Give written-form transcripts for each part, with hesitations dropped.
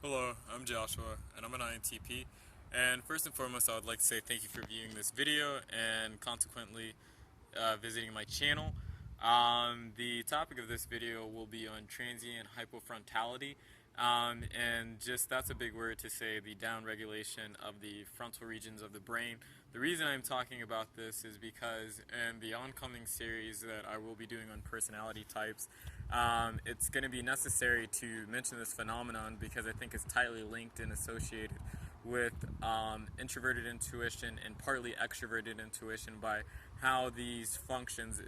Hello, I'm Joshua, and I'm an INTP. And first and foremost, I would like to say thank you for viewing this video and consequently visiting my channel. The topic of this video will be on transient hypofrontality, and just that's a big word to say, the downregulation of the frontal regions of the brain. The reason I'm talking about this is because in the oncoming series that I will be doing on personality types, it's going to be necessary to mention this phenomenon because I think it's tightly linked and associated with introverted intuition and partly extroverted intuition by how these functions,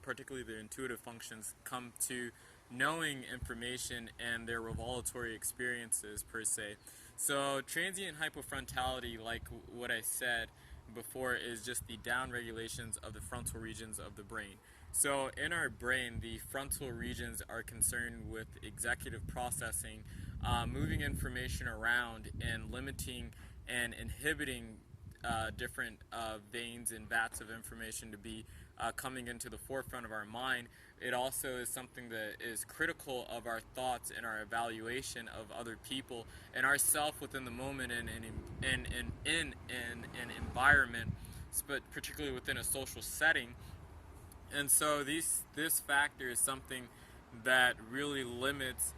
particularly the intuitive functions, come to knowing information and their revelatory experiences per se. So transient hypofrontality, like what I said before, is just the down regulations of the frontal regions of the brain. So in our brain, the frontal regions are concerned with executive processing, moving information around and limiting and inhibiting different veins and vats of information to be coming into the forefront of our mind. It also is something that is critical of our thoughts and our evaluation of other people and ourself within the moment and in an environment, but particularly within a social setting. And so this factor is something that really limits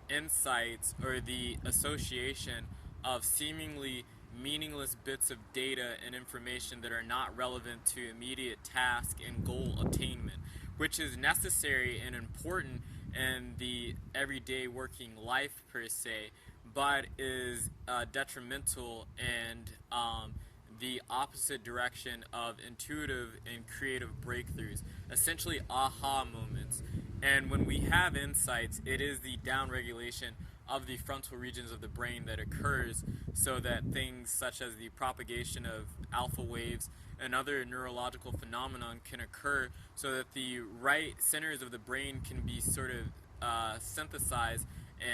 insights or the association of seemingly meaningless bits of data and information that are not relevant to immediate task and goal attainment, which is necessary and important in the everyday working life per se, but is detrimental and the opposite direction of intuitive and creative breakthroughs, essentially aha moments. And when we have insights, it is the downregulation of the frontal regions of the brain that occurs so that things such as the propagation of alpha waves and other neurological phenomenon can occur so that the right centers of the brain can be sort of synthesized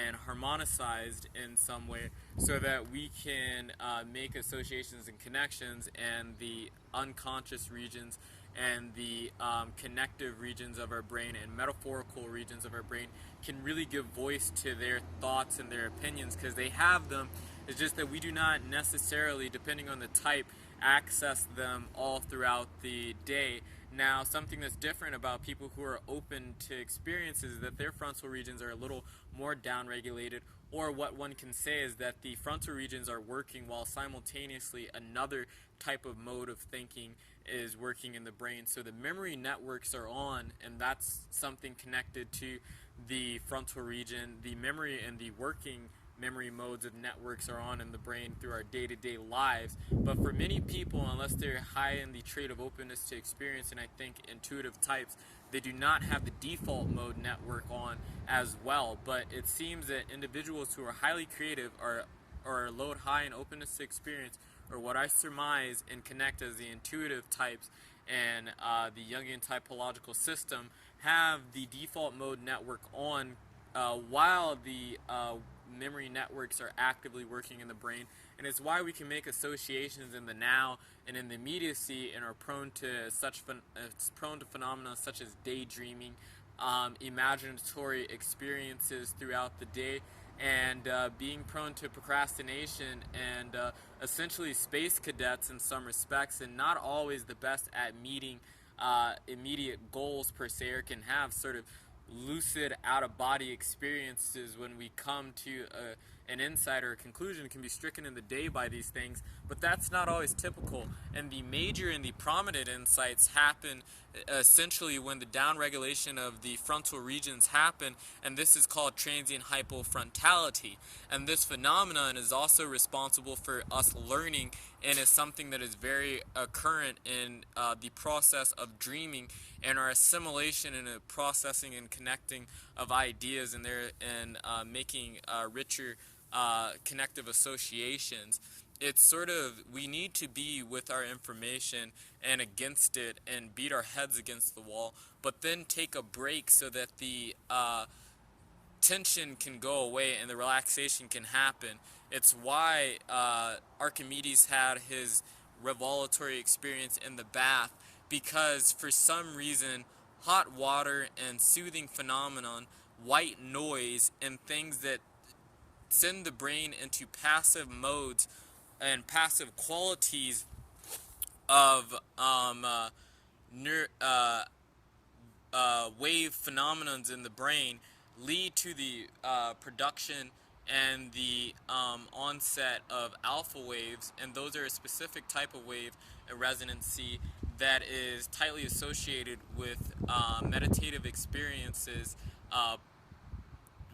and harmonized in some way so that we can make associations and connections, and the unconscious regions and the connective regions of our brain and metaphorical regions of our brain can really give voice to their thoughts and their opinions because they have them. It's just that we do not necessarily, depending on the type, access them all throughout the day. Now, something that's different about people who are open to experiences is that their frontal regions are a little more downregulated, or what one can say is that the frontal regions are working while simultaneously another type of mode of thinking is working in the brain. So the memory networks are on, and that's something connected to the frontal region. The memory and the working memory modes of networks are on in the brain through our day-to-day lives. But for many people, unless they're high in the trait of openness to experience and I think intuitive types, they do not have the default mode network on as well. But it seems that individuals who are highly creative are load high in openness to experience, or what I surmise and connect as the intuitive types and the Jungian typological system, have the default mode network on while the memory networks are actively working in the brain. And it's why we can make associations in the now and in the immediacy and are prone to phenomena such as daydreaming, imaginatory experiences throughout the day, and being prone to procrastination and essentially space cadets in some respects, and not always the best at meeting immediate goals per se, or can have sort of lucid out-of-body experiences when we come to an insight or a conclusion, can be stricken in the day by these things, but that's not always typical. And the major and the prominent insights happen essentially when the downregulation of the frontal regions happen, and this is called transient hypofrontality. And this phenomenon is also responsible for us learning, and is something that is very current in the process of dreaming and our assimilation and processing and connecting of ideas and making richer connective associations. It's sort of, we need to be with our information and against it and beat our heads against the wall, but then take a break so that the tension can go away and the relaxation can happen. It's why Archimedes had his revelatory experience in the bath, because for some reason hot water and soothing phenomenon, white noise, and things that send the brain into passive modes and passive qualities of wave phenomenons in the brain lead to the production and the onset of alpha waves, and those are a specific type of wave, a resonancy that is tightly associated with meditative experiences.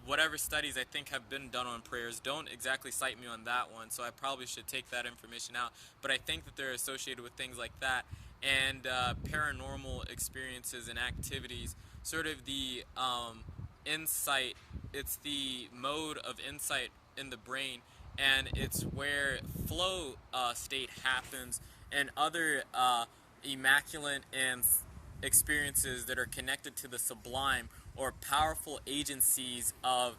Whatever studies I think have been done on prayers don't exactly cite me on that one, so I probably should take that information out. But I think that they're associated with things like that and paranormal experiences and activities. Sort of the insight, it's the mode of insight in the brain, and it's where flow state happens and other immaculate and experiences that are connected to the sublime or powerful agencies of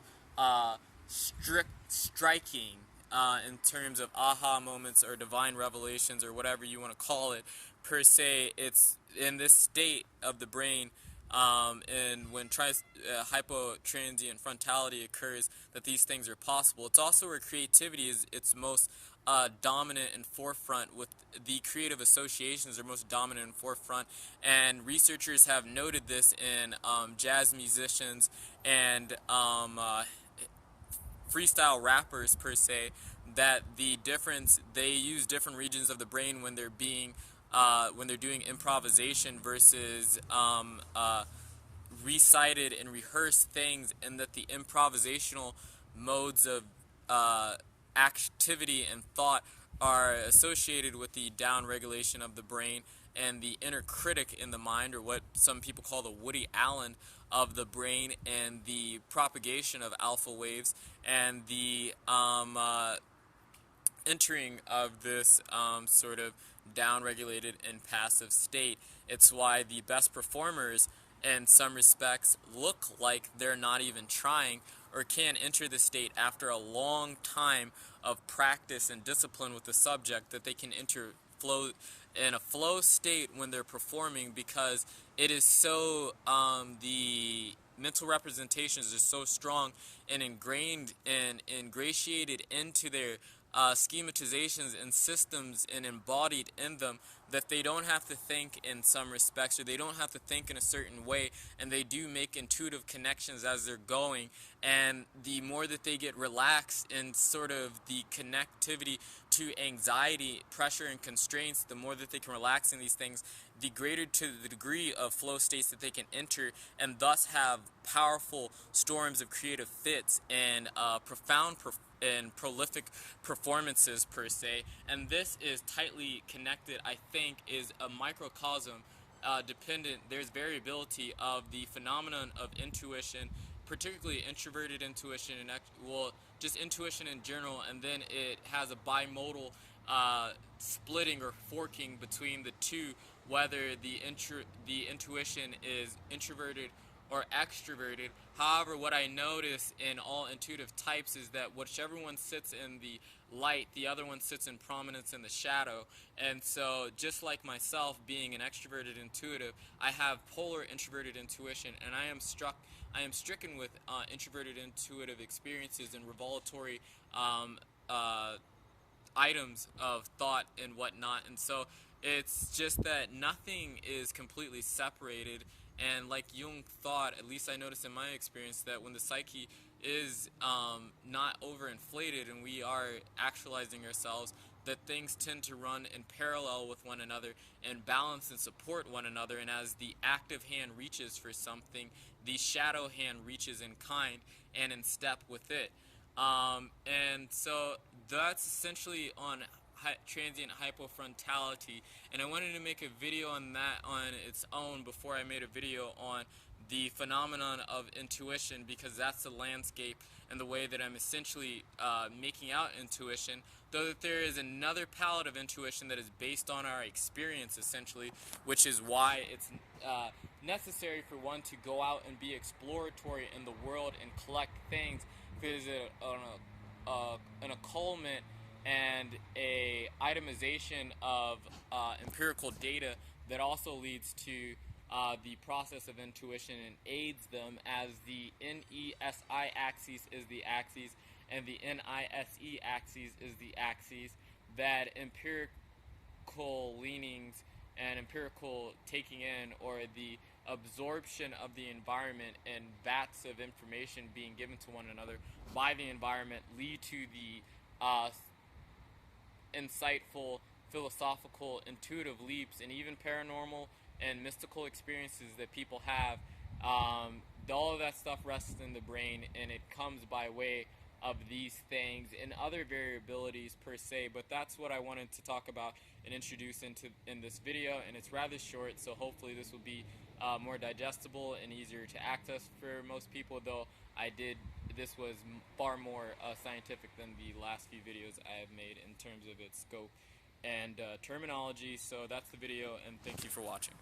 striking in terms of aha moments or divine revelations or whatever you want to call it per se. It's in this state of the brain, and when hypotransient frontality occurs, that these things are possible. It's also where creativity is its most dominant and forefront, with the creative associations are most dominant and forefront, and researchers have noted this in jazz musicians and freestyle rappers per se, that the difference, they use different regions of the brain when they're doing improvisation versus recited and rehearsed things, and that the improvisational modes of activity and thought are associated with the down regulation of the brain and the inner critic in the mind, or what some people call the Woody Allen of the brain, and the propagation of alpha waves and the entering of this sort of down-regulated and passive state. It's why the best performers, in some respects, look like they're not even trying, or can enter the state after a long time of practice and discipline with the subject, that they can enter flow in a flow state when they're performing, because it is so the mental representations are so strong and ingrained and ingratiated into their schematizations and systems and embodied in them, that they don't have to think in some respects, or they don't have to think in a certain way, and they do make intuitive connections as they're going. And the more that they get relaxed in sort of the connectivity to anxiety, pressure, and constraints, the more that they can relax in these things, the greater to the degree of flow states that they can enter, and thus have powerful storms of creative fits and profound and prolific performances per se. And this is tightly connected, I think, is a microcosm dependent. There's variability of the phenomenon of intuition, particularly introverted intuition, and well, just intuition in general, and then it has a bimodal splitting or forking between the two, whether the intuition is introverted or extroverted. However, what I notice in all intuitive types is that whichever one sits in the light, the other one sits in prominence in the shadow. And so, just like myself being an extroverted intuitive, I have polar introverted intuition, and I am stricken with introverted intuitive experiences and revelatory items of thought and whatnot. And so it's just that nothing is completely separated. And like Jung thought, at least I noticed in my experience, that when the psyche is not overinflated and we are actualizing ourselves, that things tend to run in parallel with one another and balance and support one another. And as the active hand reaches for something, the shadow hand reaches in kind and in step with it. And so that's essentially on transient hypofrontality, and I wanted to make a video on that on its own before I made a video on the phenomenon of intuition, because that's the landscape and the way that I'm essentially making out intuition, though that there is another palette of intuition that is based on our experience essentially, which is why it's necessary for one to go out and be exploratory in the world and collect things, because an occult and a itemization of empirical data that also leads to the process of intuition and aids them, as the NESI axis is the axis and the NISE axis is the axis that empirical leanings and empirical taking in, or the absorption of the environment and vats of information being given to one another by the environment, lead to the insightful, philosophical, intuitive leaps, and even paranormal and mystical experiences that people have. All of that stuff rests in the brain, and it comes by way of these things and other variabilities per se. But that's what I wanted to talk about and introduce in this video, and it's rather short, so hopefully this will be more digestible and easier to access for most people. Though this was far more scientific than the last few videos I have made in terms of its scope and terminology. So that's the video, and thank you for watching.